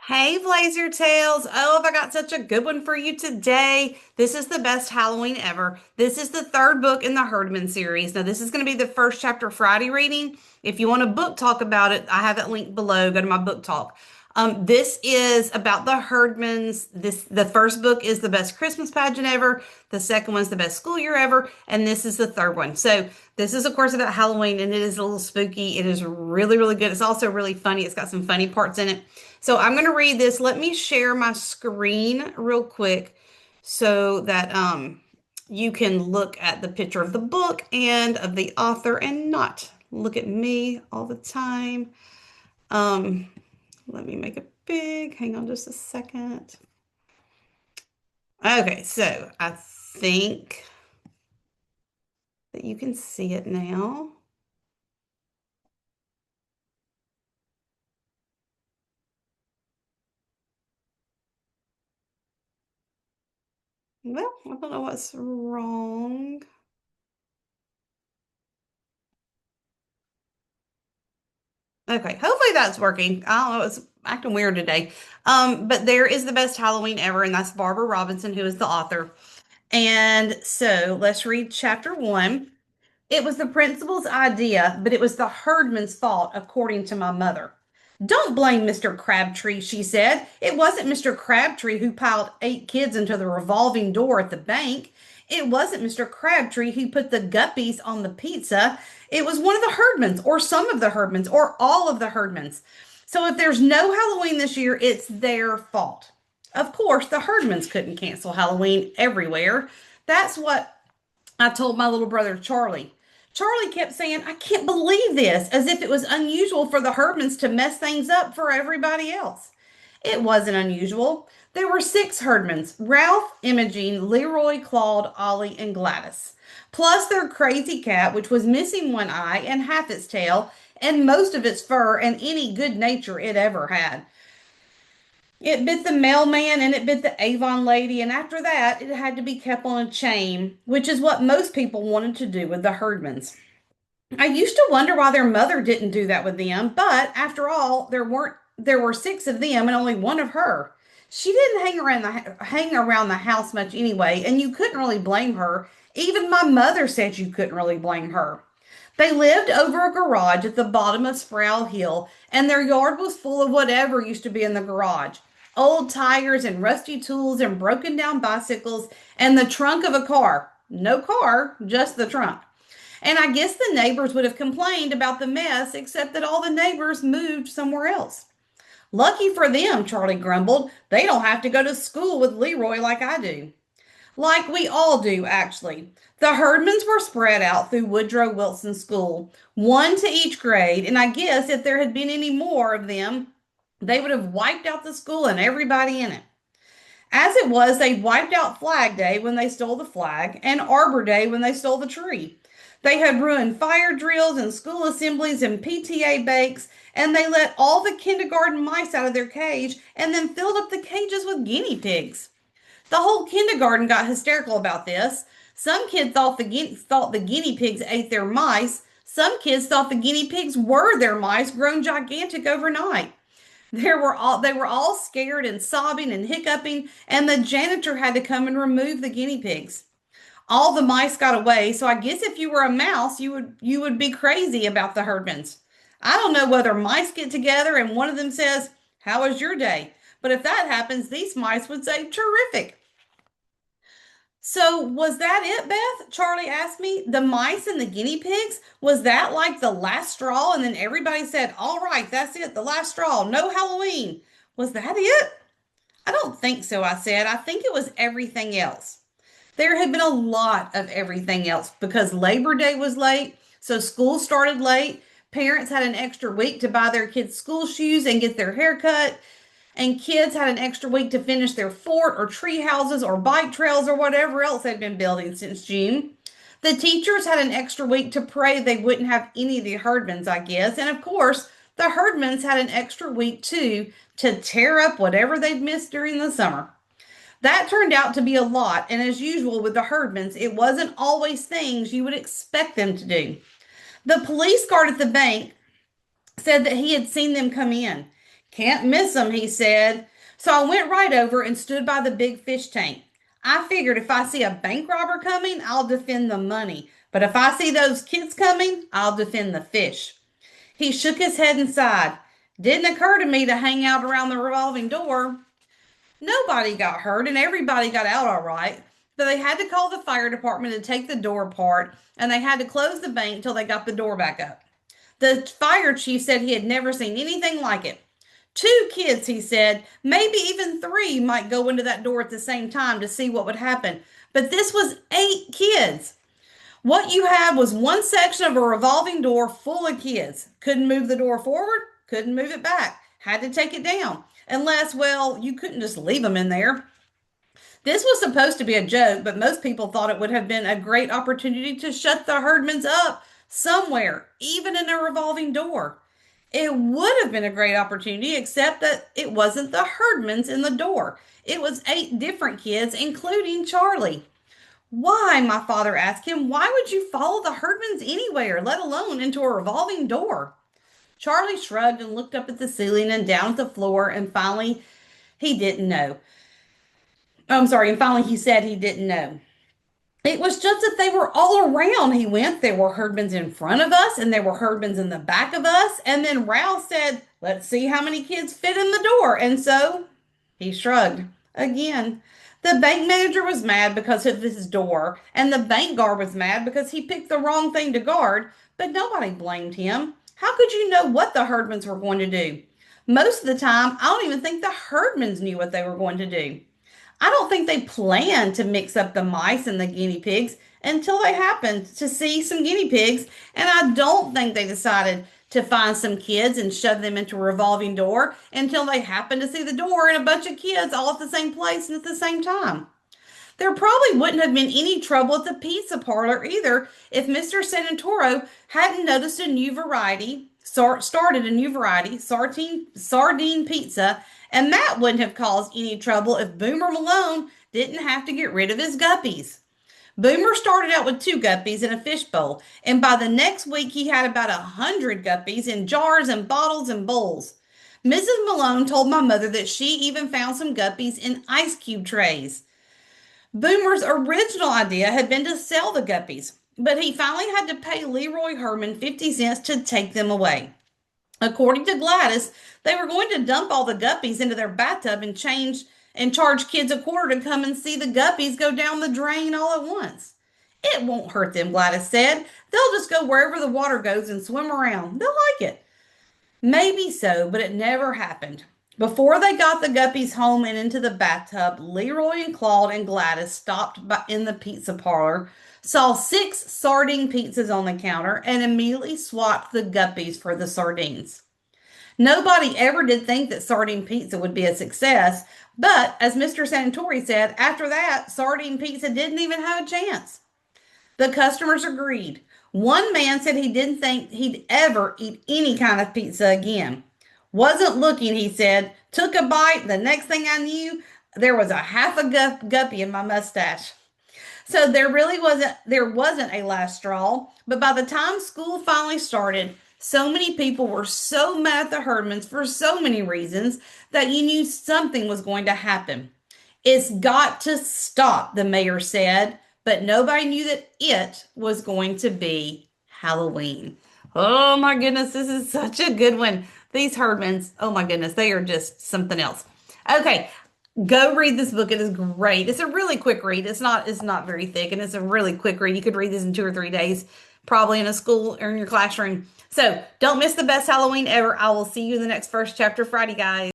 Hey, Blazer Tales. Oh, have I got such a good one for you today. This is the best Halloween ever. This is the third book in the Herdman series. Now, this is going to be the first chapter Friday reading. If you want a book talk about it, I have it linked below. Go to my book talk. This is about the Herdmans. The first book is the best Christmas pageant ever. The second one's the best school year ever, and this is the third one. So this is, of course, about Halloween, and it is a little spooky. It is really, really good. It's also really funny. It's got some funny parts in it. So I'm going to read this. Let me share my screen real quick so that you can look at the picture of the book and of the author and not look at me all the time. Um, Let me make it big. Hang on just a second. Okay, so I think that you can see it now. Well, I don't know what's wrong. Okay, hopefully that's working. I don't know, it's acting weird today. But there is the best Halloween ever, and that's Barbara Robinson, who is the author. And so let's read chapter one. It was the principal's idea, but it was the herdman's fault, according to my mother. Don't blame Mr. Crabtree, she said. It wasn't Mr. Crabtree who piled 8 kids into the revolving door at the bank. It wasn't Mr. Crabtree who put the guppies on the pizza. It was one of the herdmans, or some of the herdmans, or all of the herdmans. So if there's no Halloween this year, it's their fault. Of course, the herdmans couldn't cancel Halloween everywhere. That's what I told my little brother Charlie. Charlie kept saying, I can't believe this, as if it was unusual for the Herdmans to mess things up for everybody else. It wasn't unusual. There were 6 Herdmans: Ralph, Imogene, Leroy, Claude, Ollie, and Gladys. Plus their crazy cat, which was missing one eye and half its tail, and most of its fur and any good nature it ever had. It bit the mailman and it bit the Avon lady, and after that, it had to be kept on a chain, which is what most people wanted to do with the Herdmans. I used to wonder why their mother didn't do that with them, but after all, there were 6 of them and only one of her. She didn't hang around the house much anyway, and you couldn't really blame her. Even my mother said you couldn't really blame her. They lived over a garage at the bottom of Sproul Hill, and their yard was full of whatever used to be in the garage: old tires and rusty tools and broken down bicycles and the trunk of a car. No car, just the trunk. And I guess the neighbors would have complained about the mess, except that all the neighbors moved somewhere else. Lucky for them, Charlie grumbled. They don't have to go to school with Leroy like I do. Like we all do, actually. The Herdmans were spread out through Woodrow Wilson School, one to each grade, and I guess if there had been any more of them, they would have wiped out the school and everybody in it. As it was, they wiped out Flag Day when they stole the flag, and Arbor Day when they stole the tree. They had ruined fire drills and school assemblies and PTA bakes, and they let all the kindergarten mice out of their cage and then filled up the cages with guinea pigs. The whole kindergarten got hysterical about this. Some kids thought the guinea pigs ate their mice. Some kids thought the guinea pigs were their mice grown gigantic overnight. They were all scared and sobbing and hiccuping, and the janitor had to come and remove the guinea pigs. All the mice got away, so I guess if you were a mouse, you would be crazy about the Herdmans. I don't know whether mice get together and one of them says, "How was your day?" But if that happens, these mice would say, "Terrific." So, was that it, Beth? Charlie asked me. The mice and the guinea pigs? Was that like the last straw? And then everybody said, "All right, that's it, the last straw. No Halloween." Was that it? I don't think so, I said. I think it was everything else. There had been a lot of everything else because Labor Day was late, so school started late. Parents had an extra week to buy their kids school shoes and get their hair cut, and kids had an extra week to finish their fort or tree houses or bike trails or whatever else they'd been building since June. The teachers had an extra week to pray they wouldn't have any of the Herdmans, I guess. And of course, the Herdmans had an extra week too to tear up whatever they'd missed during the summer. That turned out to be a lot, and as usual with the Herdmans, it wasn't always things you would expect them to do. The police guard at the bank said that he had seen them come in. Can't miss 'em, he said. So I went right over and stood by the big fish tank. I figured if I see a bank robber coming, I'll defend the money. But if I see those kids coming, I'll defend the fish. He shook his head and sighed. Didn't occur to me to hang out around the revolving door. Nobody got hurt and everybody got out all right. But they had to call the fire department to take the door apart, and they had to close the bank till they got the door back up. The fire chief said he had never seen anything like it. Two kids, he said, maybe even three might go into that door at the same time to see what would happen. But this was 8 kids. What you had was one section of a revolving door full of kids. Couldn't move the door forward, couldn't move it back, had to take it down. Unless, well, you couldn't just leave them in there. This was supposed to be a joke, but most people thought it would have been a great opportunity to shut the Herdmans up somewhere, even in a revolving door. It would have been a great opportunity, except that it wasn't the Herdmans in the door. It was 8 different kids, including Charlie. Why, my father asked him, why would you follow the Herdmans anywhere, let alone into a revolving door? Charlie shrugged and looked up at the ceiling and down at the floor, and finally he didn't know. And finally he said he didn't know. It was just that they were all around. He went. There were Herdmans in front of us, and there were Herdmans in the back of us. And then Rouse said, let's see how many kids fit in the door. And so he shrugged again. The bank manager was mad because of his door, and the bank guard was mad because he picked the wrong thing to guard, but nobody blamed him. How could you know what the Herdmans were going to do? Most of the time, I don't even think the Herdmans knew what they were going to do. I don't think they planned to mix up the mice and the guinea pigs until they happened to see some guinea pigs, and I don't think they decided to find some kids and shove them into a revolving door until they happened to see the door and a bunch of kids all at the same place and at the same time. There probably wouldn't have been any trouble at the pizza parlor either if Mr. Sanatoro hadn't noticed a new variety, started a new variety, sardine pizza, and that wouldn't have caused any trouble if Boomer Malone didn't have to get rid of his guppies. Boomer started out with 2 guppies in a fishbowl, and by the next week he had about 100 guppies in jars and bottles and bowls. Mrs. Malone told my mother that she even found some guppies in ice cube trays. Boomer's original idea had been to sell the guppies, but he finally had to pay Leroy Herdman 50 cents to take them away. According to Gladys, they were going to dump all the guppies into their bathtub and charge kids a quarter to come and see the guppies go down the drain all at once. It won't hurt them, Gladys said. They'll just go wherever the water goes and swim around. They'll like it. Maybe so, but it never happened. Before they got the guppies home and into the bathtub, Leroy and Claude and Gladys stopped in the pizza parlor, saw 6 sardine pizzas on the counter, and immediately swapped the guppies for the sardines. Nobody ever did think that sardine pizza would be a success, but as Mr. Sanatori said, after that, sardine pizza didn't even have a chance. The customers agreed. One man said he didn't think he'd ever eat any kind of pizza again. Wasn't looking, he said. Took a bite. The next thing I knew, there was a half a guppy in my mustache. So there wasn't a last straw. But by the time school finally started, so many people were so mad at the Herdmans for so many reasons that you knew something was going to happen. It's got to stop, the mayor said, but nobody knew that it was going to be Halloween. Oh my goodness, this is such a good one. These Herdmans, oh my goodness, they are just something else. Okay, go read this book. It is great. It's a really quick read. It's not very thick, and it's a really quick read. You could read this in 2 or 3 days, probably in a school or in your classroom. So don't miss the best Halloween ever. I will see you in the next first chapter Friday, guys.